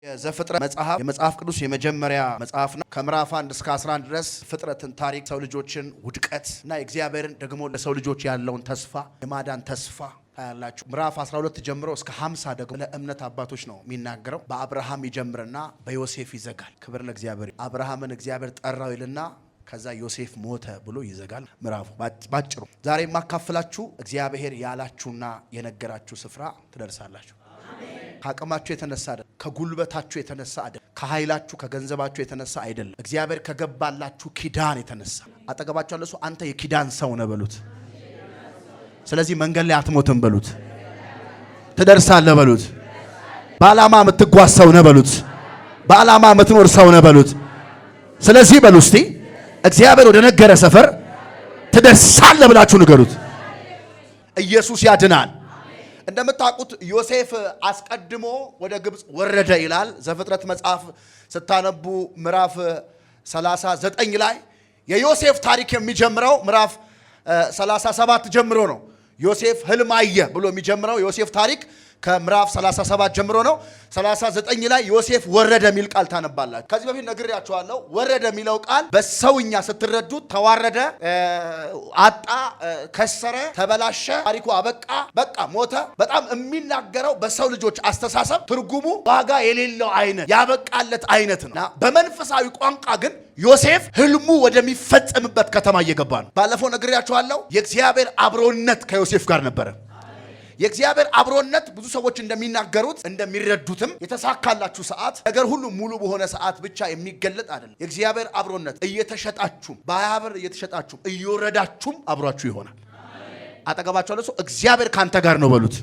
የዘፍጥረት መጽሐፍ የመጽሐፍ ቅዱስ የመጀመሪያ መጽሐፍ ነው። ከምዕራፍ 1 እስከ 11 ድረስ ፍጥረትን ታሪክ፣ ሰው ልጆችን ውድቀት እና የእግዚአብሔርን ደግሞ ለሰው ልጆች ያለውን ተስፋ የማዳን ተስፋ ታያላችሁ። ምዕራፍ 12 ጀምሮ እስከ 50 ደግሞ ለእምነት አባቶች ነው የሚናገረው። በአብርሃም ይጀምርና በዮሴፍ ይዘጋል። ክብር ለእግዚአብሔር። አብርሃምን እግዚአብሔር ጠራው ይልና ከዛ ዮሴፍ ሞተ ብሎ ይዘጋል ምዕራፉ ባጭሩ። ዛሬ የማካፍላችሁ እግዚአብሔር ያላችሁና የነገራችሁ ስፍራ ትደርሳላችሁ። ከአቅማችሁ የተነሳ አይደለም፣ ከጉልበታችሁ የተነሳ አይደለም፣ ከኃይላችሁ ከገንዘባችሁ የተነሳ አይደለም። እግዚአብሔር ከገባላችሁ ኪዳን የተነሳ አጠገባችሁ ያለው ሰው አንተ የኪዳን ሰው ነህ በሉት። ስለዚህ መንገድ ላይ አትሞትም በሉት። ትደርሳለህ በሉት። በዓላማ የምትጓዝ ሰው ነህ በሉት። በዓላማ የምትኖር ሰው ነህ በሉት። ስለዚህ በሉ እስቲ እግዚአብሔር ወደ ነገረ ሰፈር ትደርሳለህ ብላችሁ ንገሩት። ኢየሱስ ያድናል። እንደምታውቁት ዮሴፍ አስቀድሞ ወደ ግብጽ ወረደ ይላል። ዘፍጥረት መጽሐፍ ስታነቡ ምዕራፍ 39 ላይ የዮሴፍ ታሪክ የሚጀምረው ምዕራፍ 37 ጀምሮ ነው። ዮሴፍ ህልም አየ ብሎ የሚጀምረው ዮሴፍ ታሪክ ከምዕራፍ 37 ጀምሮ ነው። 39 ላይ ዮሴፍ ወረደ የሚል ቃል ታነባላችሁ። ከዚህ በፊት ነግሬያችኋለሁ። ወረደ የሚለው ቃል በሰውኛ ስትረዱት ተዋረደ፣ አጣ፣ ከሰረ፣ ተበላሸ፣ ታሪኩ አበቃ፣ በቃ ሞተ። በጣም የሚናገረው በሰው ልጆች አስተሳሰብ ትርጉሙ ዋጋ የሌለው አይነት ያበቃለት አይነት ነው። በመንፈሳዊ ቋንቋ ግን ዮሴፍ ህልሙ ወደሚፈጸምበት ከተማ እየገባ ነው። ባለፈው ነግሬያችኋለሁ። የእግዚአብሔር አብሮነት ከዮሴፍ ጋር ነበረ። የእግዚአብሔር አብሮነት ብዙ ሰዎች እንደሚናገሩት እንደሚረዱትም የተሳካላችሁ ሰዓት ነገር ሁሉ ሙሉ በሆነ ሰዓት ብቻ የሚገለጥ አይደለም። የእግዚአብሔር አብሮነት እየተሸጣችሁም በአብር እየተሸጣችሁም እየወረዳችሁም አብሯችሁ ይሆናል። አጠገባችሁ ያለው ሰው እግዚአብሔር ካንተ ጋር ነው በሉት።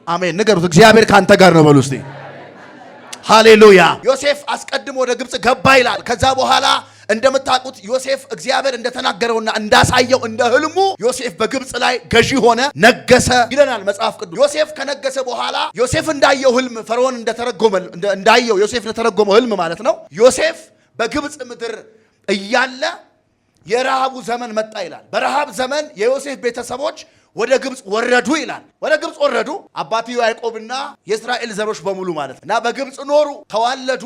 አሜን ንገሩት። እግዚአብሔር ካንተ ጋር ነው በሉት። ሃሌሉያ። ዮሴፍ አስቀድሞ ወደ ግብጽ ገባ ይላል። ከዛ በኋላ እንደምታውቁት ዮሴፍ እግዚአብሔር እንደተናገረውና እንዳሳየው እንደ ህልሙ ዮሴፍ በግብጽ ላይ ገዢ ሆነ፣ ነገሰ ይለናል መጽሐፍ ቅዱስ። ዮሴፍ ከነገሰ በኋላ ዮሴፍ እንዳየው ህልም ፈርዖን እንዳየው ዮሴፍ እንደተረጎመው ህልም ማለት ነው። ዮሴፍ በግብጽ ምድር እያለ የረሃቡ ዘመን መጣ ይላል። በረሃብ ዘመን የዮሴፍ ቤተሰቦች ወደ ግብጽ ወረዱ ይላል። ወደ ግብጽ ወረዱ አባትየው ያዕቆብና የእስራኤል ዘሮች በሙሉ ማለት ነው። እና በግብጽ ኖሩ፣ ተዋለዱ፣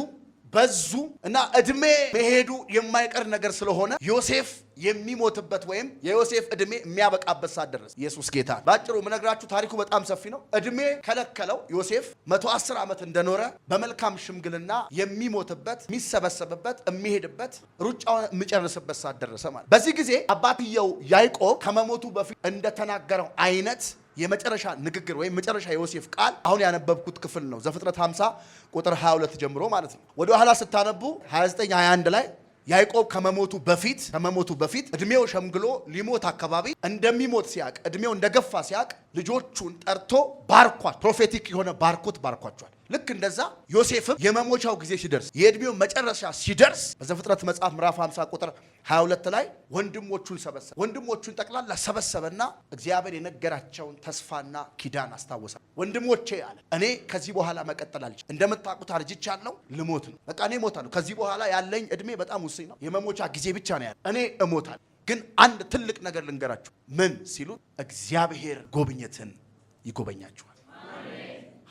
በዙ እና እድሜ መሄዱ የማይቀር ነገር ስለሆነ ዮሴፍ የሚሞትበት ወይም የዮሴፍ እድሜ የሚያበቃበት ሰዓት ደረሰ። ኢየሱስ ጌታ። ባጭሩ ምነግራችሁ ታሪኩ በጣም ሰፊ ነው። እድሜ ከለከለው። ዮሴፍ 110 ዓመት እንደኖረ በመልካም ሽምግልና የሚሞትበት፣ የሚሰበሰብበት፣ የሚሄድበት፣ ሩጫውን የሚጨርስበት ሰዓት ደረሰ ማለት። በዚህ ጊዜ አባትየው ያዕቆብ ከመሞቱ በፊት እንደተናገረው አይነት የመጨረሻ ንግግር ወይም መጨረሻ የዮሴፍ ቃል አሁን ያነበብኩት ክፍል ነው። ዘፍጥረት 50 ቁጥር 22 ጀምሮ ማለት ነው። ወደ ኋላ ስታነቡ 29 21 ላይ ያዕቆብ ከመሞቱ በፊት እድሜው ሸምግሎ ሊሞት አካባቢ እንደሚሞት ሲያቅ፣ እድሜው እንደገፋ ሲያቅ ልጆቹን ጠርቶ ባርኳል። ፕሮፌቲክ የሆነ ባርኮት ባርኳቸዋል። ልክ እንደዛ ዮሴፍም የመሞቻው ጊዜ ሲደርስ፣ የእድሜው መጨረሻ ሲደርስ በዘፍጥረት መጽሐፍ ምዕራፍ 50 ቁጥር 22 ላይ ወንድሞቹን ጠቅላላ ሰበሰበና እግዚአብሔር የነገራቸውን ተስፋና ኪዳን አስታወሰ። ወንድሞቼ አለ፣ እኔ ከዚህ በኋላ መቀጠል አልችልም። እንደምታውቁት አርጅቻለሁ፣ ልሞት ነው። በቃ እኔ እሞታለሁ። ከዚህ በኋላ ያለኝ እድሜ በጣም ውስኝ ነው። የመሞቻ ጊዜ ብቻ ነው ያለ። እኔ እሞታለሁ። ግን አንድ ትልቅ ነገር ልንገራችሁ። ምን ሲሉ እግዚአብሔር ጎብኘትን ይጎበኛችኋል።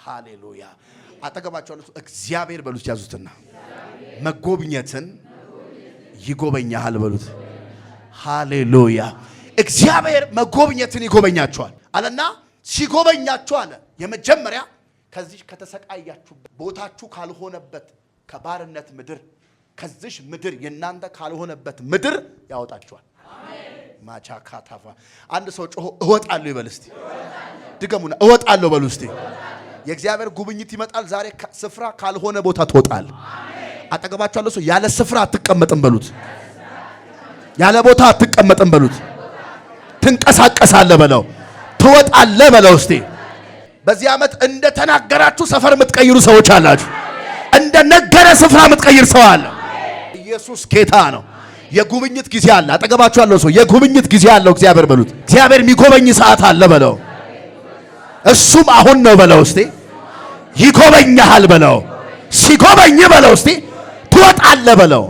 ሃሌሉያ። አጠገባቸው ያሉት እግዚአብሔር በሉት፣ ያዙትና መጎብኘትን ይጎበኛል በሉት። ሃሌሉያ። እግዚአብሔር መጎብኘትን ይጎበኛችኋል አለና ሲጎበኛችሁ አለ የመጀመሪያ ከዚህ ከተሰቃያችሁበት ቦታችሁ ካልሆነበት ከባርነት ምድር ከዚህ ምድር የናንተ ካልሆነበት ምድር ያወጣችኋል። ማቻካታፋ አንድ ሰው ጮሆ እወጣለሁ ይበል እስቲ። ድገሙና እወጣለሁ በሉ እስቲ። የእግዚአብሔር ጉብኝት ይመጣል ዛሬ። ስፍራ ካልሆነ ቦታ ትወጣል። አጠገባችሁ ያለው ሰው ያለ ስፍራ አትቀመጥም በሉት። ያለ ቦታ አትቀመጥም በሉት። ትንቀሳቀሳለህ በለው። ትወጣለህ በለው እስቲ። በዚህ ዓመት እንደተናገራችሁ ሰፈር የምትቀይሩ ሰዎች አላችሁ። እንደነገረ ስፍራ የምትቀይር ሰው አለ። ኢየሱስ ጌታ ነው። የጉብኝት ጊዜ አለ። አጠገባችሁ ያለው ሰው የጉብኝት ጊዜ አለው እግዚአብሔር በሉት። እግዚአብሔር የሚጎበኝ ሰዓት አለ በለው። እሱም አሁን ነው በለው እስቲ። ይጎበኛል በለው። ሲጎበኝ በለው እስቲ ትወጣለህ በለው።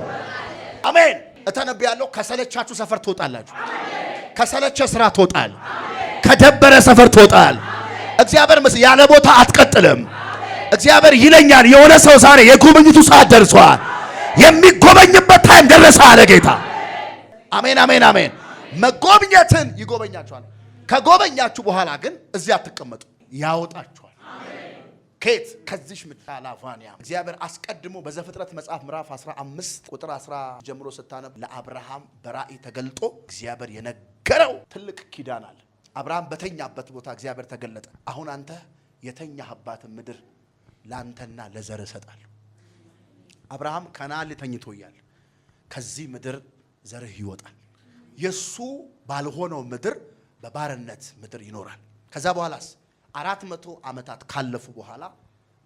አሜን። እተነብያለሁ። ከሰለቻችሁ ሰፈር ትወጣላችሁ። ከሰለቸ ስራ ትወጣል። ከደበረ ሰፈር ትወጣል። እግዚአብሔር ያለ ቦታ አትቀጥልም። እግዚአብሔር ይለኛል የሆነ ሰው ዛሬ የጉብኝቱ ሰዓት ደርሷል። የሚጎበኝበት ታይም ደረሰ አለ ጌታ። አሜን አሜን አሜን። መጎብኘትን ይጎበኛችኋል። ከጎበኛችሁ በኋላ ግን እዚያ አትቀመጡ፣ ያወጣችኋል። ከየት? ከዚህ ምታላፋንያ እግዚአብሔር አስቀድሞ በዘፍጥረት መጽሐፍ ምዕራፍ 15 ቁጥር 10 ጀምሮ ስታነብ ለአብርሃም በራእይ ተገልጦ እግዚአብሔር የነገረው ትልቅ ኪዳን አለ። አብርሃም በተኛበት ቦታ እግዚአብሔር ተገለጠ። አሁን አንተ የተኛህባት ምድር ላንተና ለዘር እሰጣለሁ። አብርሃም ከነዓን ላይ ተኝቶ እያለ ከዚህ ምድር ዘርህ ይወጣል። የሱ ባልሆነው ምድር በባርነት ምድር ይኖራል። ከዛ በኋላስ 400 ዓመታት ካለፉ በኋላ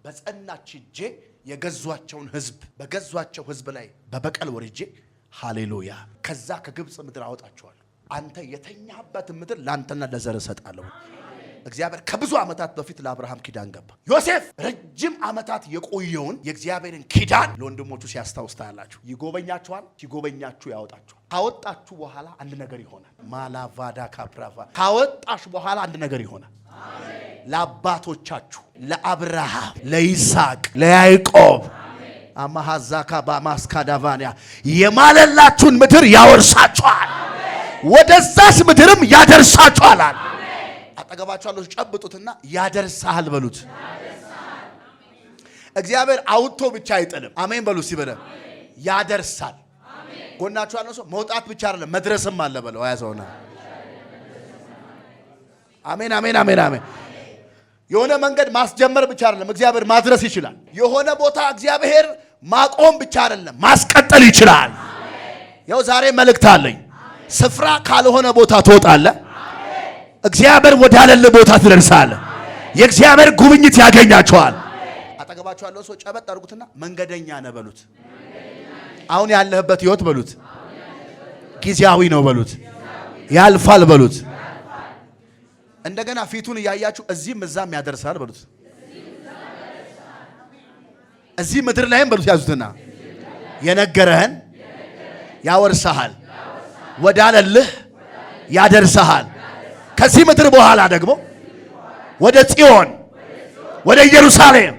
በጸናች እጄ የገዟቸውን ህዝብ በገዟቸው ህዝብ ላይ በበቀል ወርጄ ሃሌሉያ ከዛ ከግብጽ ምድር አወጣቸዋለሁ። አንተ የተኛህበት ምድር ላንተና ለዘር እሰጣለሁ። እግዚአብሔር ከብዙ ዓመታት በፊት ለአብርሃም ኪዳን ገባ። ዮሴፍ ረጅም ዓመታት የቆየውን የእግዚአብሔርን ኪዳን ለወንድሞቹ ሲያስታውስታላችሁ። ይጎበኛችኋል፣ ሲጎበኛችሁ ያወጣችኋል። ካወጣችሁ በኋላ አንድ ነገር ይሆናል። ማላቫዳ ካፕራቫ ካወጣሽ በኋላ አንድ ነገር ይሆናል። ለአባቶቻችሁ ለአብርሃም፣ ለይስሐቅ፣ ለያዕቆብ አማሃዛካ ባማስካዳቫንያ የማለላችሁን ምድር ያወርሳችኋል፣ ወደዛስ ምድርም ያደርሳችኋል። አጠገባችሁ ያለው ጨብጡትና ያደርሳል በሉት። እግዚአብሔር አውጥቶ ብቻ አይጥልም። አሜን በሉ ሲበለ ያደርሳል። ጎናችሁ ያለው ሰው መውጣት ብቻ አይደለም መድረስም አለ በለው። ያዘውና አሜን አሜን አሜን አሜን። የሆነ መንገድ ማስጀመር ብቻ አይደለም እግዚአብሔር ማድረስ ይችላል። የሆነ ቦታ እግዚአብሔር ማቆም ብቻ አይደለም ማስቀጠል ይችላል። ያው ዛሬ መልእክት አለኝ። ስፍራ ካልሆነ ቦታ ትወጣለህ። እግዚአብሔር ወዳለለ ቦታ ትደርሳለህ። የእግዚአብሔር ጉብኝት ያገኛቸዋል። አጠገባችሁ ያለው ሰው ጨበጥ አድርጉትና መንገደኛ ነህ በሉት። አሁን ያለህበት ህይወት በሉት ጊዜያዊ ነው በሉት፣ ያልፋል በሉት። እንደገና ፊቱን እያያችሁ እዚህም እዛም ያደርሳል በሉት። እዚህ ምድር ላይም በሉት ያዙትና የነገረህን ያወርሰሃል፣ ወዳለልህ ያደርሰሃል። ከዚህ ምድር በኋላ ደግሞ ወደ ጽዮን፣ ወደ ኢየሩሳሌም፣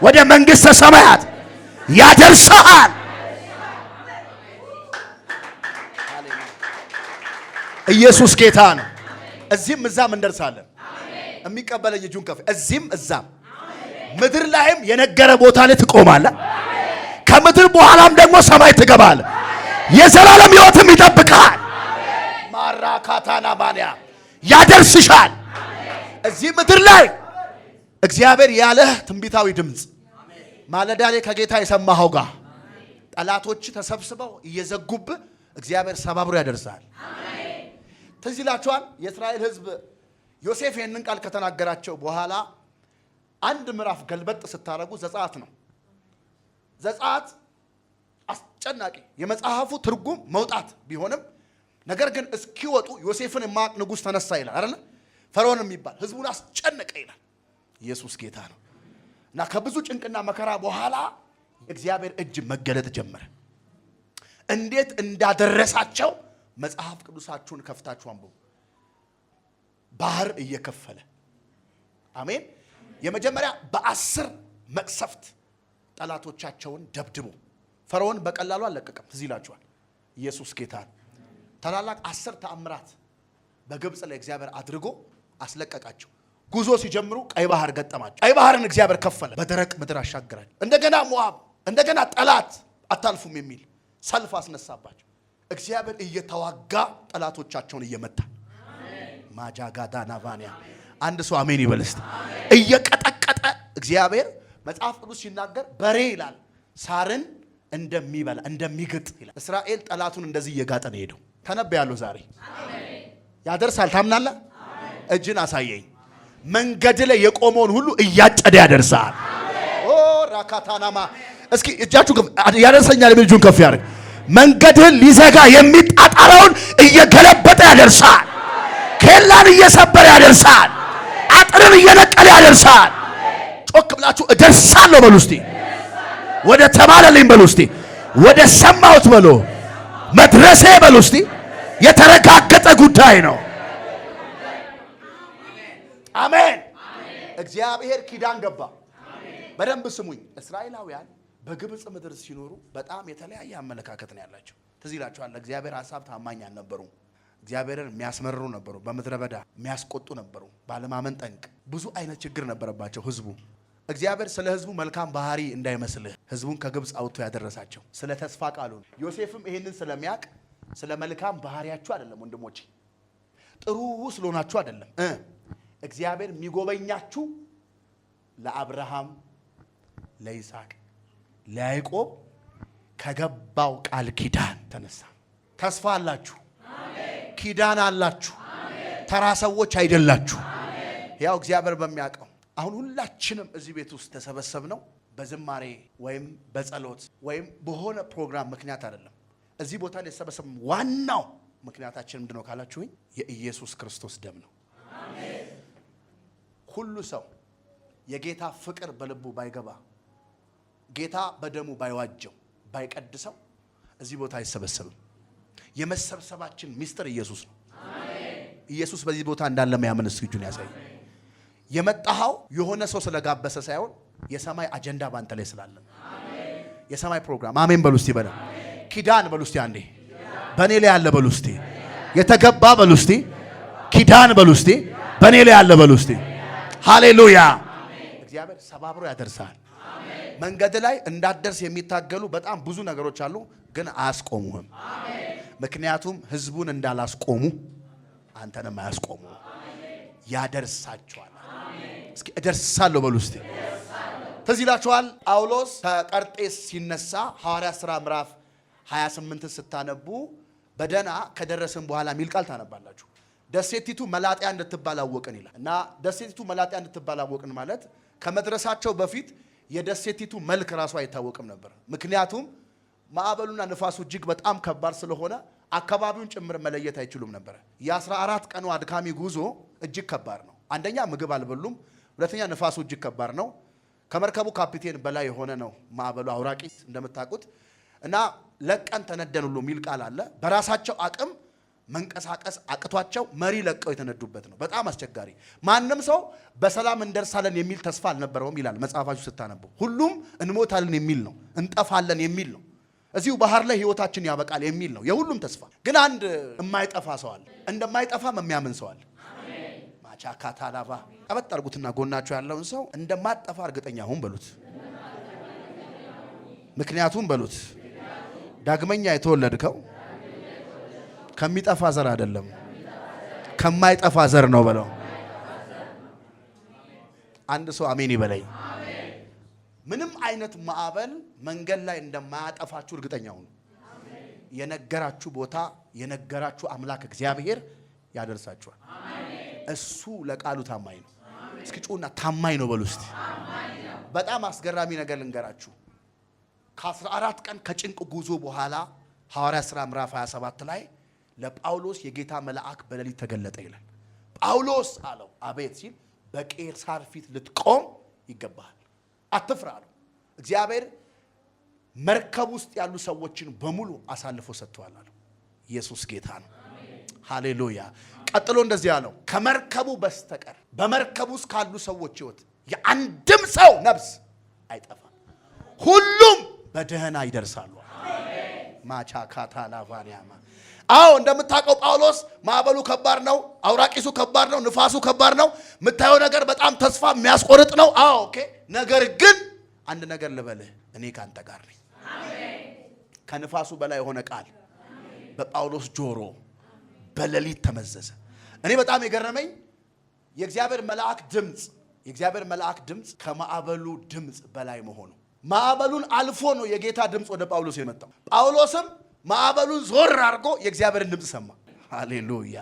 ወደ መንግሥተ ሰማያት ያደርሰሃል። ኢየሱስ ጌታ ነው። እዚህም እዛም እንደርሳለን። የሚቀበለኝ እጁን ከፍ እዚህም እዛም ምድር ላይም የነገረ ቦታ ላይ ትቆማለህ። ከምድር በኋላም ደግሞ ሰማይ ትገባለህ። የዘላለም ሕይወትም ይጠብቃል። ማራካታና ባንያ ያደርስሻል። እዚህ ምድር ላይ እግዚአብሔር ያለህ ትንቢታዊ ድምፅ ማለዳ ላይ ከጌታ የሰማኸው ጋር ጠላቶች ተሰብስበው እየዘጉብህ እግዚአብሔር ሰባብሮ ያደርሳል። ትዝ ይላችኋል የእስራኤል ሕዝብ ዮሴፍ ይህንን ቃል ከተናገራቸው በኋላ አንድ ምዕራፍ ገልበጥ ስታረጉ ዘጸአት ነው። ዘጸአት አስጨናቂ የመጽሐፉ ትርጉም መውጣት ቢሆንም ነገር ግን እስኪወጡ ዮሴፍን የማያውቅ ንጉሥ ተነሳ ይላል አይደል? ፈርዖን የሚባል ህዝቡን አስጨነቀ ይላል። ኢየሱስ ጌታ ነው። እና ከብዙ ጭንቅና መከራ በኋላ እግዚአብሔር እጅ መገለጥ ጀመረ። እንዴት እንዳደረሳቸው መጽሐፍ ቅዱሳችሁን ከፍታችሁ አንብቡ። ባህር እየከፈለ አሜን። የመጀመሪያ በ10 መቅሰፍት ጠላቶቻቸውን ደብድቦ ፈርዖን በቀላሉ አለቀቀም። ትዝ ይላችኋል። ኢየሱስ ጌታ ነው። ታላላቅ 10 ተአምራት በግብጽ ላይ እግዚአብሔር አድርጎ አስለቀቃቸው። ጉዞ ሲጀምሩ ቀይ ባህር ገጠማቸው። ቀይ ባህርን እግዚአብሔር ከፈለ፣ በደረቅ ምድር አሻገራቸው። እንደገና ሞዓብ፣ እንደገና ጠላት አታልፉም የሚል ሰልፍ አስነሳባቸው። እግዚአብሔር እየተዋጋ ጠላቶቻቸውን እየመታ ማጃጋዳ ናቫንያ አንድ ሰው አሜን ይበል እስቲ። እየቀጠቀጠ እግዚአብሔር መጽሐፍ ቅዱስ ሲናገር በሬ ይላል ሳርን እንደሚበላ እንደሚግጥ ይላል። እስራኤል ጠላቱን እንደዚህ እየጋጠ ነው ሄደው። ተነበያለሁ ዛሬ ያደርሳል። ታምናለህ? እጅን አሳየኝ። መንገድ ላይ የቆመውን ሁሉ እያጨደ ያደርሳል። ኦ ራካታናማ እስኪ እጃችሁ ያደርሰኛል የሚል እጁን ከፍ ያድርግ። መንገድህን ሊዘጋ የሚጣጣረውን እየገለበጠ ያደርሳል። ኬላን እየሰበረ ያደርሳል። አጥርን እየነቀለ ያደርሳል። ጮክ ብላችሁ እደርሳለሁ በሉ እስቲ። ወደ ተባለልኝ በሉ እስቲ። ወደ ሰማሁት በሉ። መድረሴ በሉ እስቲ የተረጋገጠ ጉዳይ ነው። አሜን። እግዚአብሔር ኪዳን ገባ። በደንብ ስሙኝ። እስራኤላውያን በግብጽ ምድር ሲኖሩ በጣም የተለያየ አመለካከት ነው ያላቸው። ትዝ ይላችኋል። እግዚአብሔር ሐሳብ ታማኝ አልነበሩም። እግዚአብሔርን የሚያስመርሩ ነበሩ። በምድረ በዳ የሚያስቆጡ ነበሩ። ባለማመን ጠንቅ ብዙ አይነት ችግር ነበረባቸው ህዝቡ። እግዚአብሔር ስለ ህዝቡ መልካም ባህሪ እንዳይመስልህ ህዝቡን ከግብጽ አውጥቶ ያደረሳቸው ስለ ተስፋ ቃሉ። ዮሴፍም ይሄንን ስለሚያቅ ስለ መልካም ባህሪያችሁ አይደለም ወንድሞቼ፣ ጥሩ ስለሆናችሁ አይደለም። እግዚአብሔር የሚጎበኛችሁ ለአብርሃም፣ ለይስሐቅ፣ ለያዕቆብ ከገባው ቃል ኪዳን ተነሳ። ተስፋ አላችሁ፣ ኪዳን አላችሁ፣ ተራ ሰዎች አይደላችሁ። ያው እግዚአብሔር በሚያውቀው አሁን ሁላችንም እዚህ ቤት ውስጥ ተሰበሰብነው በዝማሬ ወይም በጸሎት ወይም በሆነ ፕሮግራም ምክንያት አይደለም። እዚህ ቦታ ላይ ተሰበሰብን ዋናው ምክንያታችን ምንድነው ካላችሁኝ የኢየሱስ ክርስቶስ ደም ነው። አሜን። ሁሉ ሰው የጌታ ፍቅር በልቡ ባይገባ ጌታ በደሙ ባይዋጀው ባይቀድሰው እዚህ ቦታ አይሰበሰብም። የመሰብሰባችን ሚስጥር ኢየሱስ ነው። አሜን። ኢየሱስ በዚህ ቦታ እንዳለ ማያምን እስኪ እጁን ያሳይ። የመጣው የሆነ ሰው ስለጋበሰ ሳይሆን የሰማይ አጀንዳ ባንተ ላይ ስላለ አሜን። የሰማይ ፕሮግራም አሜን በሉ እስቲ። በለው ኪዳን በሉ እስቲ። አንዴ በኔ ላይ ያለ በሉ እስቲ። የተገባ በሉ እስቲ። ኪዳን በሉ እስቲ። በኔ ላይ ያለ በሉ እስቲ። ሃሌሉያ። እግዚአብሔር ሰባብሮ ያደርሳል። መንገድ ላይ እንዳትደርስ የሚታገሉ በጣም ብዙ ነገሮች አሉ፣ ግን አያስቆሙህም። ምክንያቱም ህዝቡን እንዳላስቆሙ አንተንም አያስቆሙ። ያደርሳቸዋል። እስኪ እደርሳለሁ በሉ እስቲ። ትዝ ይላችኋል ጳውሎስ ከቀርጤስ ሲነሳ ሐዋርያት ሥራ ምዕራፍ 28 ስታነቡ በደና ከደረስን በኋላ ሚል ቃል ታነባላችሁ። ደሴቲቱ መላጥያ እንድትባል አወቅን ይላል እና ደሴቲቱ መላጥያ እንድትባል አወቅን ማለት ከመድረሳቸው በፊት የደሴቲቱ መልክ ራሱ አይታወቅም ነበር። ምክንያቱም ማዕበሉና ንፋሱ እጅግ በጣም ከባድ ስለሆነ አካባቢውን ጭምር መለየት አይችሉም ነበር። የ14 ቀኑ አድካሚ ጉዞ እጅግ ከባድ ነው። አንደኛ ምግብ አልበሉም፣ ሁለተኛ ንፋሱ እጅግ ከባድ ነው። ከመርከቡ ካፒቴን በላይ የሆነ ነው ማዕበሉ አውራቂት እንደምታውቁት እና ለቀን ተነደን ሁሉ ሚል ቃል አለ። በራሳቸው አቅም መንቀሳቀስ አቅቷቸው መሪ ለቀው የተነዱበት ነው። በጣም አስቸጋሪ። ማንም ሰው በሰላም እንደርሳለን የሚል ተስፋ አልነበረውም ይላል መጽሐፋችሁ ስታነቡ። ሁሉም እንሞታለን የሚል ነው፣ እንጠፋለን የሚል ነው፣ እዚሁ ባህር ላይ ህይወታችን ያበቃል የሚል ነው የሁሉም ተስፋ። ግን አንድ የማይጠፋ ሰው አለ፣ እንደማይጠፋም የሚያምን ሰው አለ። አሜን። ማቻካታላባ ቀበጥ አድርጉትና ጎናችሁ ያለውን ሰው እንደማትጠፋ እርግጠኛ ሁን በሉት። ምክንያቱም በሉት ዳግመኛ የተወለድከው ከሚጠፋ ዘር አይደለም፣ ከማይጠፋ ዘር ነው በለው። አንድ ሰው አሜን ይበለኝ። ምንም አይነት ማዕበል መንገድ ላይ እንደማያጠፋችሁ እርግጠኛ ሁኑ። የነገራችሁ ቦታ የነገራችሁ አምላክ እግዚአብሔር ያደርሳችኋል። እሱ ለቃሉ ታማኝ ነው። እስኪ ጩና ታማኝ ነው በሉ እስቲ። በጣም አስገራሚ ነገር ልንገራችሁ። ከ14 ቀን ከጭንቅ ጉዞ በኋላ ሐዋርያት ሥራ ምዕራፍ 27 ላይ ለጳውሎስ የጌታ መልአክ በሌሊት ተገለጠ ይላል። ጳውሎስ አለው አቤት ሲል በቄሳር ፊት ልትቆም ይገባል፣ አትፍራ አለው። እግዚአብሔር መርከብ ውስጥ ያሉ ሰዎችን በሙሉ አሳልፎ ሰጥቷል አለው። ኢየሱስ ጌታ ነው። ሃሌሉያ። ቀጥሎ እንደዚህ አለው ከመርከቡ በስተቀር በመርከብ ውስጥ ካሉ ሰዎች ሕይወት የአንድም ሰው ነፍስ አይጠፋም፣ ሁሉም በደህና ይደርሳሉ። ማቻካታ ላቫኒያማ አዎ እንደምታውቀው ጳውሎስ ማዕበሉ ከባድ ነው፣ አውራቂሱ ከባድ ነው፣ ንፋሱ ከባድ ነው፣ የምታየው ነገር በጣም ተስፋ የሚያስቆርጥ ነው። አዎ ኦኬ። ነገር ግን አንድ ነገር ልበልህ፣ እኔ ካንተ ጋር ነኝ። አሜን። ከንፋሱ በላይ የሆነ ቃል በጳውሎስ ጆሮ በሌሊት ተመዘዘ። እኔ በጣም የገረመኝ የእግዚአብሔር መልአክ ድምጽ ከማዕበሉ ድምጽ በላይ መሆኑ። ማዕበሉን አልፎ ነው የጌታ ድምጽ ወደ ጳውሎስ የመጣው። ጳውሎስም ማዕበሉን ዞር አድርጎ የእግዚአብሔርን ድምጽ ሰማ። ሃሌሉያ።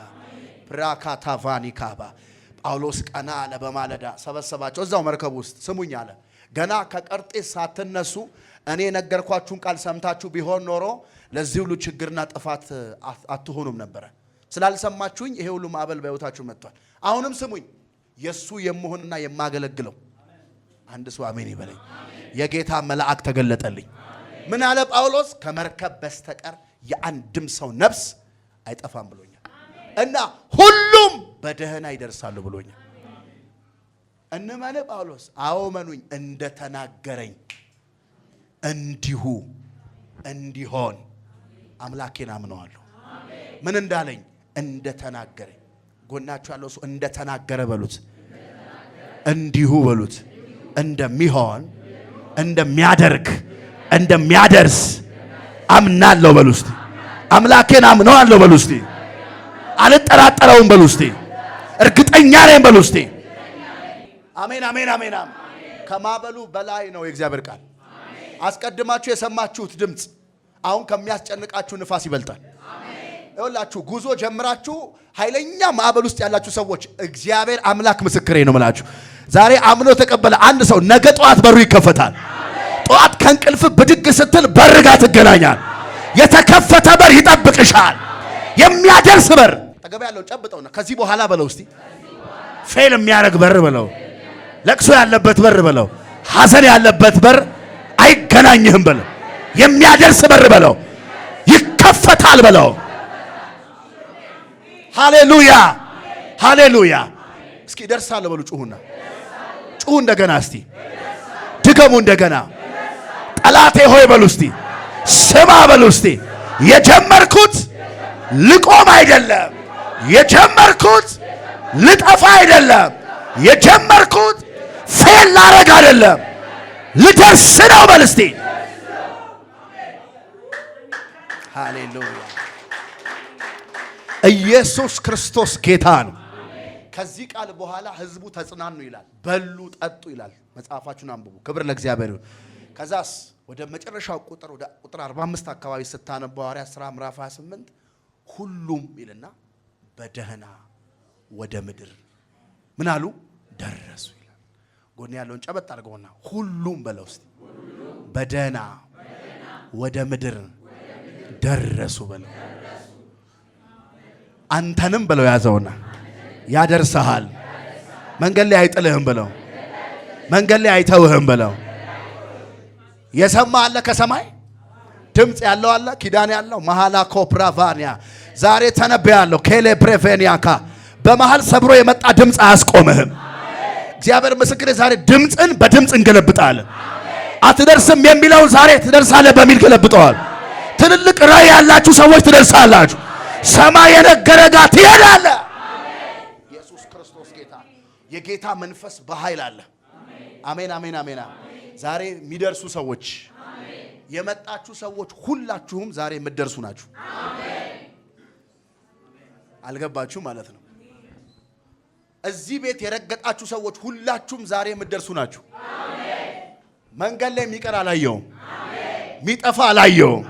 ፕራካታቫኒካባ ጳውሎስ ቀና አለ፣ በማለዳ ሰበሰባቸው እዛው መርከብ ውስጥ። ስሙኝ አለ ገና ከቀርጤስ ሳትነሱ እኔ ነገርኳችሁን ቃል ሰምታችሁ ቢሆን ኖሮ ለዚህ ሁሉ ችግርና ጥፋት አትሆኑም ነበረ። ስላልሰማችሁኝ ይሄ ሁሉ ማዕበል በሕይወታችሁ መጥቷል። አሁንም ስሙኝ፣ የሱ የምሆንና የማገለግለው አንድ ሰው አሜን ይበለኝ። የጌታ መልአክ ተገለጠልኝ። ምን አለ ጳውሎስ? ከመርከብ በስተቀር የአንድም ሰው ነፍስ አይጠፋም ብሎኛል እና ሁሉም በደህና ይደርሳሉ ብሎኛል። እንመን ጳውሎስ አዎ መኑኝ እንደተናገረኝ እንዲሁ እንዲሆን አምላኬን አምነዋለሁ። ምን እንዳለኝ እንደተናገረኝ። ጎናችሁ ያለው ሰው እንደተናገረ በሉት፣ እንዲሁ በሉት፣ እንደሚሆን እንደሚያደርግ እንደሚያደርስ አምናለሁ በሉ እስቲ። አምላኬን አምነዋለሁ በሉ እስቲ። አልጠራጠረውም በሉ እስቲ። እርግጠኛ ነኝ በሉ እስቲ። አሜን አሜን አሜን። ከማዕበሉ በላይ ነው የእግዚአብሔር ቃል። አስቀድማችሁ የሰማችሁት ድምፅ አሁን ከሚያስጨንቃችሁ ንፋስ ይበልጣል። ይኸውላችሁ ጉዞ ጀምራችሁ ኃይለኛ ማዕበል ውስጥ ያላችሁ ሰዎች እግዚአብሔር አምላክ ምስክሬ ነው የምላችሁ። ዛሬ አምኖ ተቀበለ አንድ ሰው ነገ ጠዋት በሩ ይከፈታል። ጠዋት ከእንቅልፍ ብድግ ስትል በር ጋር ትገናኛል። የተከፈተ በር ይጠብቅሻል። የሚያደርስ በር ጠገብ ያለው ጨብጠውና ከዚህ በኋላ በለው እስቲ። ፌል የሚያደርግ በር በለው፣ ለቅሶ ያለበት በር በለው፣ ሐዘን ያለበት በር አይገናኝህም በለው። የሚያደርስ በር በለው፣ ይከፈታል በለው። ሃሌሉያ ሃሌሉያ። እስኪ ደርሳለሁ በሉ። ጩሁና ጩሁ እንደገና እስቲ ድገሙ እንደገና። ጠላቴ ሆይ በሉ እስቲ ስማ በሉ እስቲ። የጀመርኩት ልቆም አይደለም፣ የጀመርኩት ልጠፋ አይደለም፣ የጀመርኩት ፌል ላረግ አይደለም፣ ልደርስ ነው በል እስቲ። ሃሌሉያ። ኢየሱስ ክርስቶስ ጌታ ነው። ከዚህ ቃል በኋላ ህዝቡ ተጽናኑ ይላል፣ በሉ ጠጡ ይላል። መጽሐፋችሁን አንብቡ። ክብር ለእግዚአብሔር ይሁን። ከዛስ ወደ መጨረሻው ቁጥር ወደ ቁጥር 45 አካባቢ ስታነበው ሐዋርያት ሥራ ምዕራፍ 28 ሁሉም ይልና በደህና ወደ ምድር ምን አሉ ደረሱ ይላል። ጎን ያለውን ጨበጥ አድርገውና ሁሉም በለው እስቲ በደህና ወደ ምድር ደረሱ በለው። አንተንም በለው ያዘውና ያደርሰሃል። መንገድ ላይ አይጥልህም በለው። መንገድ ላይ አይተውህም በለው። የሰማ አለ ከሰማይ ድምፅ ያለው አለ ኪዳን ያለው መሐላ ኮፕራቫኒያ ዛሬ ተነበያለሁ። ኬሌ ፕሬቬኒያካ በመሃል ሰብሮ የመጣ ድምፅ አያስቆምህም። እግዚአብሔር ምስክሬ ዛሬ ድምፅን በድምፅ እንገለብጣለን። አትደርስም የሚለውን ዛሬ ትደርሳለህ በሚል ገለብጠዋል። ትልልቅ ራዕይ ያላችሁ ሰዎች ትደርሳላችሁ። ሰማይ የነገረ ጋር ትሄዳለህ። ኢየሱስ ክርስቶስ ጌታ። የጌታ መንፈስ በኃይል አለ። አሜን አሜን አሜን። ዛሬ የሚደርሱ ሰዎች የመጣችሁ ሰዎች ሁላችሁም ዛሬ የምትደርሱ ናችሁ። አልገባችሁ ማለት ነው። እዚህ ቤት የረገጣችሁ ሰዎች ሁላችሁም ዛሬ የምትደርሱ ናችሁ። መንገድ ላይ የሚቀር አላየውም፣ የሚጠፋ አላየውም፣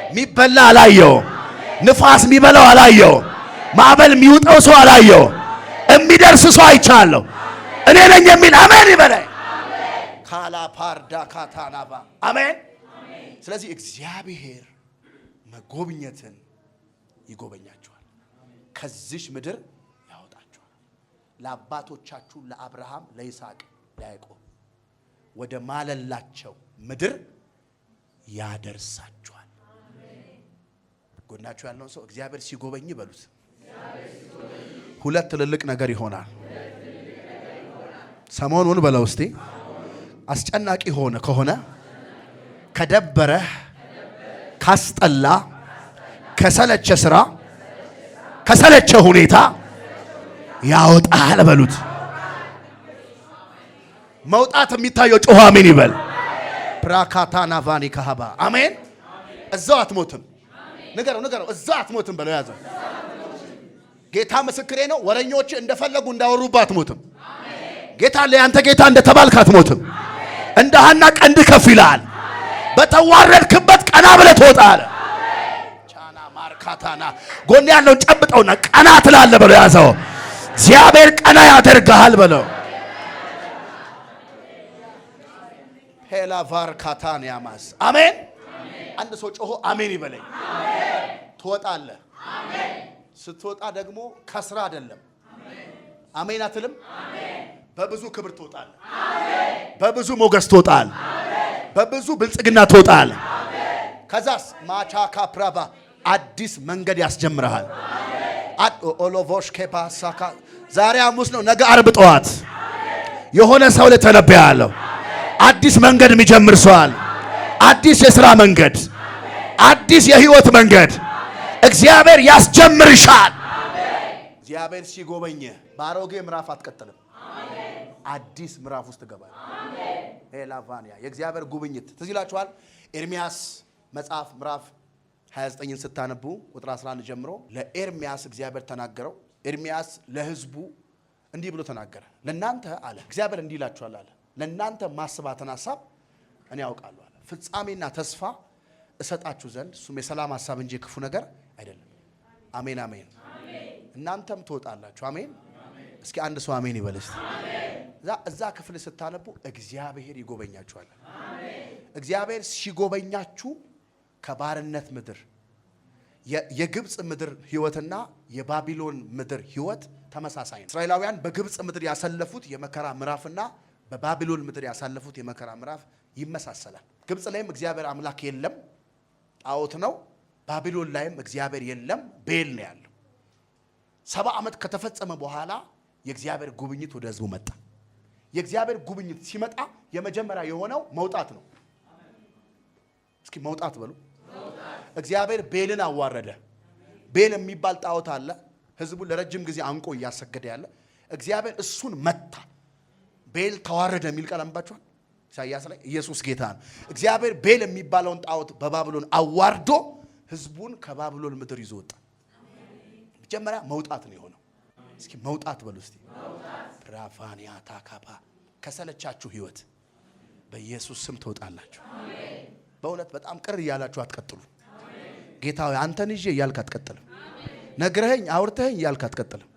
የሚበላ አላየውም፣ ንፋስ የሚበላው አላየውም፣ ማዕበል የሚውጠው ሰው አላየውም። የሚደርስ ሰው አይቻለሁ። እኔ ነኝ የሚል አሜን ይበላይ። ካላ ፓርዳ ካታናባ አሜን። ስለዚህ እግዚአብሔር መጎብኘትን ይጎበኛችኋል፣ ከዚሽ ምድር ያወጣችኋል። ለአባቶቻችሁ ለአብርሃም፣ ለይስሐቅ፣ ለያዕቆብ ወደ ማለላቸው ምድር ያደርሳችኋል። ጎናችሁ ያለውን ሰው እግዚአብሔር ሲጎበኝ በሉት። ሁለት ትልልቅ ነገር ይሆናል። ሰሞኑን በለው እስቲ አስጨናቂ ከሆነ ከደበረ ካስጠላ ከሰለቸ ስራ ከሰለቸ ሁኔታ ያወጣል በሉት። መውጣት የሚታየው ጮኸ አሜን ይበል። ፕራካታና ቫኒ ካሃባ አሜን። እዛው አትሞትም። ንገረው እዛው አትሞትም በለው። ያዘው። ጌታ ምስክሬ ነው። ወረኞች እንደፈለጉ እንዳወሩባት አትሞትም። ጌታ ለያንተ ጌታ እንደተባልክ አትሞትም። እንደ ሐና ቀንድ ከፍ ይላል። በተዋረድክበት ቀና ብለህ ትወጣለህ። ቻና ማርካታና ጎን ያለውን ጨብጠውና ቀና ትላለህ በለው። ያዘው። እግዚአብሔር ቀና ያደርግሃል በለው። ሄላ ቫርካታን ያማስ አሜን። አንድ ሰው ጮሆ አሜን ይበለኝ። ትወጣለህ። ስትወጣ ደግሞ ከስራ አይደለም። አሜን አትልም? በብዙ ክብር ትወጣለህ። በብዙ ሞገስ ትወጣለህ። በብዙ ብልጽግና ትወጣለህ። ከዛስ ማቻካ ፕራባ አዲስ መንገድ ያስጀምርሃል። ኦሎቮሽ ኬፓሳካ ዛሬ ሐሙስ ነው፣ ነገ ዓርብ ጠዋት የሆነ ሰው ላይ ተነብያለሁ። አዲስ መንገድ የሚጀምር ሰው አለ። አዲስ የሥራ መንገድ፣ አዲስ የህይወት መንገድ እግዚአብሔር ያስጀምርሻል። እግዚአብሔር ሲጎበኝ በአሮጌ ምዕራፍ አትቀጥልም። አዲስ ምዕራፍ ውስጥ ገባል። ኤላቫኒያ የእግዚአብሔር ጉብኝት ትዝ ይላችኋል። ኤርሚያስ መጽሐፍ ምዕራፍ 29ን ስታነቡ ቁጥር 11 ጀምሮ ለኤርሚያስ እግዚአብሔር ተናገረው። ኤርሚያስ ለህዝቡ እንዲህ ብሎ ተናገረ። ለናንተ አለ እግዚአብሔር እንዲህ ይላችኋል አለ ለናንተ ማስባትን ሐሳብ እኔ ያውቃለሁ አለ። ፍጻሜና ተስፋ እሰጣችሁ ዘንድ እሱም የሰላም ሐሳብ እንጂ ክፉ ነገር አይደለም። አሜን አሜን። እናንተም ትወጣላችሁ። አሜን። እስኪ አንድ ሰው አሜን ይበል እስቲ። እዛ ክፍል ስታነቡ እግዚአብሔር ይጎበኛችኋል። እግዚአብሔር ሲጎበኛችሁ ከባርነት ምድር የግብጽ ምድር ህይወትና የባቢሎን ምድር ህይወት ተመሳሳይ ነው። እስራኤላውያን በግብጽ ምድር ያሳለፉት የመከራ ምዕራፍና በባቢሎን ምድር ያሳለፉት የመከራ ምዕራፍ ይመሳሰላል። ግብጽ ላይም እግዚአብሔር አምላክ የለም፣ ጣዖት ነው። ባቢሎን ላይም እግዚአብሔር የለም፣ ቤል ነው ያለው። 70 ዓመት ከተፈጸመ በኋላ የእግዚአብሔር ጉብኝት ወደ ህዝቡ መጣ። የእግዚአብሔር ጉብኝት ሲመጣ የመጀመሪያ የሆነው መውጣት ነው። እስኪ መውጣት በሉ። እግዚአብሔር ቤልን አዋረደ። ቤል የሚባል ጣዖት አለ፣ ህዝቡ ለረጅም ጊዜ አንቆ እያሰገደ ያለ። እግዚአብሔር እሱን መታ። ቤል ተዋረደ የሚል ቃል አንባችኋል ኢሳይያስ ላይ። ኢየሱስ ጌታ ነው። እግዚአብሔር ቤል የሚባለውን ጣዖት በባቢሎን አዋርዶ ህዝቡን ከባቢሎን ምድር ይዞ ወጣ። መጀመሪያ መውጣት ነው የሆነው። እስኪ መውጣት በሉ እስቲ። ራፋኒያ ታካባ ከሰለቻችሁ ህይወት በኢየሱስ ስም ትወጣላችሁ። በእውነት በጣም ቅር እያላችሁ አትቀጥሉ። ጌታ ሆይ አንተን ይዤ እያልክ አትቀጥልም። ነግረኸኝ አውርተኸኝ እያልክ አትቀጥልም።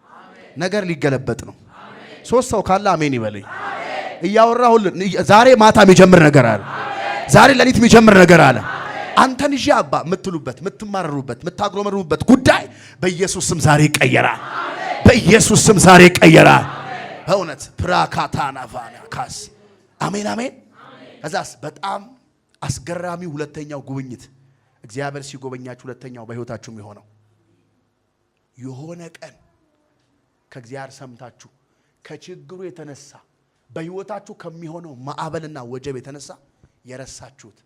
ነገር ሊገለበጥ ነው። 3 ሰው ካለ አሜን ይበለኝ። እያወራሁልን ዛሬ ማታ የሚጀምር ነገር አለ። ዛሬ ሌሊት የሚጀምር ነገር አለ። አንተን ይዤ አባ የምትሉበት የምትማረሩበት የምታግሮመሩበት ጉዳይ በኢየሱስ ስም ዛሬ ይቀየራል። በኢየሱስ ስም ዛሬ ይቀየራል። በእውነት ፕራካታና ቫናካስ አሜን አሜን። ከዛስ በጣም አስገራሚው ሁለተኛው ጉብኝት እግዚአብሔር ሲጎበኛችሁ ሁለተኛው በህይወታችሁ የሚሆነው የሆነ ቀን ከእግዚአብሔር ሰምታችሁ ከችግሩ የተነሳ በህይወታችሁ ከሚሆነው ማዕበልና ወጀብ የተነሳ የረሳችሁት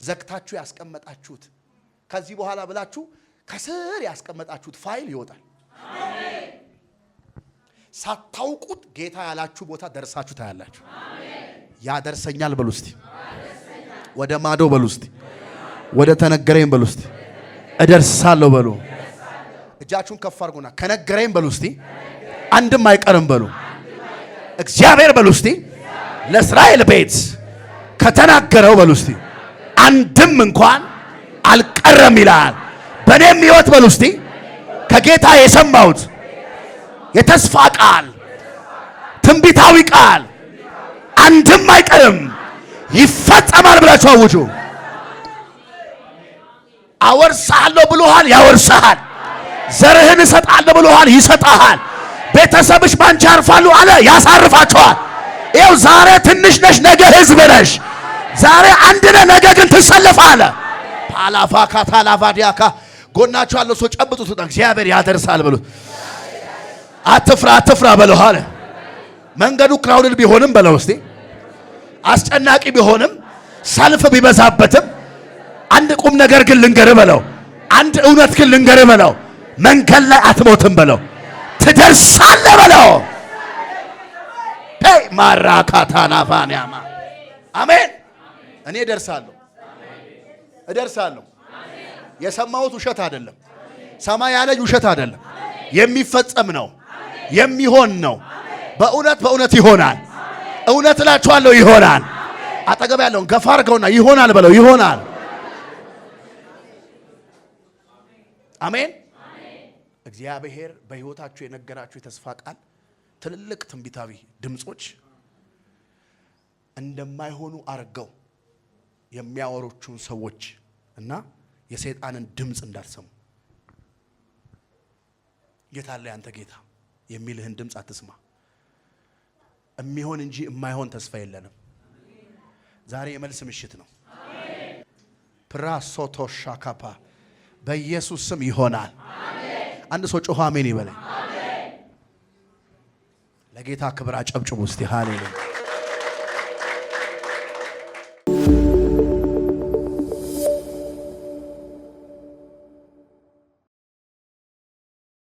ዘግታችሁ ያስቀመጣችሁት ከዚህ በኋላ ብላችሁ ከስር ያስቀመጣችሁት ፋይል ይወጣል። አሜን። ሳታውቁት ጌታ ያላችሁ ቦታ ደርሳችሁ ታያላችሁ። አሜን። ያደርሰኛል በሉ እስቲ። ወደ ማዶ በሉ እስቲ። ወደ ተነገረኝ በሉ እስቲ። እደርሳለሁ በሉ። እጃችሁን ከፍ አድርጉና ከነገረኝ በሉ እስቲ አንድም አይቀርም በሉ። እግዚአብሔር በሉ እስቲ ለእስራኤል ቤት ከተናገረው በሉ እስቲ አንድም እንኳን አልቀረም ይላል። በእኔም ህይወት በሉ እስቲ ከጌታ የሰማሁት የተስፋ ቃል ትንቢታዊ ቃል አንድም አይቀርም ይፈጸማል ብላችሁ አውጁ። አወርሳለሁ ብሎሃል፣ ያወርሳል። ዘርህን እሰጣለሁ ብሎሃል፣ ይሰጣሃል። ቤተሰብሽ ባንቺ ያርፋሉ አለ፣ ያሳርፋቸዋል። ይኸው ዛሬ ትንሽ ነሽ፣ ነገ ህዝብ ነሽ። ዛሬ አንድ ነህ፣ ነገ ግን ትሰለፋለህ። ፓላፋ ካታላቫዲያካ ጎናችሁ ያለው ሰው ጨብጡት። እግዚአብሔር ያደርሳል በሉት። አትፍራ አትፍራ በለው አለ። መንገዱ ክራውድድ ቢሆንም በለው እስቲ አስጨናቂ ቢሆንም ሰልፍ ቢበዛበትም አንድ ቁም ነገር ግን ልንገር በለው። አንድ እውነት ግን ልንገር በለው። መንገድ ላይ አትሞትም በለው። ትደርሳለህ በለው። ሄይ ማራካታና ፋኒያማ አሜን። እኔ እደርሳለሁ። የሰማሁት ውሸት አይደለም። ሰማይ ያለኝ ውሸት አይደለም። የሚፈጸም ነው፣ የሚሆን ነው። በእውነት ይሆናል። እውነት እላችኋለሁ ይሆናል። አጠገብ ያለውን ገፋ አድርገውና ይሆናል በለው። ይሆናል። አሜን። እግዚአብሔር በህይወታችሁ የነገራችሁ የተስፋ ቃል ትልልቅ ትንቢታዊ ድምጾች እንደማይሆኑ አርገው የሚያወሩቹን ሰዎች እና የሰይጣንን ድምጽ እንዳትሰሙ። ጌታ አለ ያንተ ጌታ የሚልህን ድምጽ አትስማ። የሚሆን እንጂ የማይሆን ተስፋ የለንም። ዛሬ የመልስ ምሽት ነው። አሜን። ፕራሶቶሻካፓ በኢየሱስ ስም ይሆናል። አሜን። አንድ ሰው ጮኸ አሜን ይበለኝ። አሜን። ለጌታ ክብር አጨብጭቡ እስቲ ሃሌሉያ።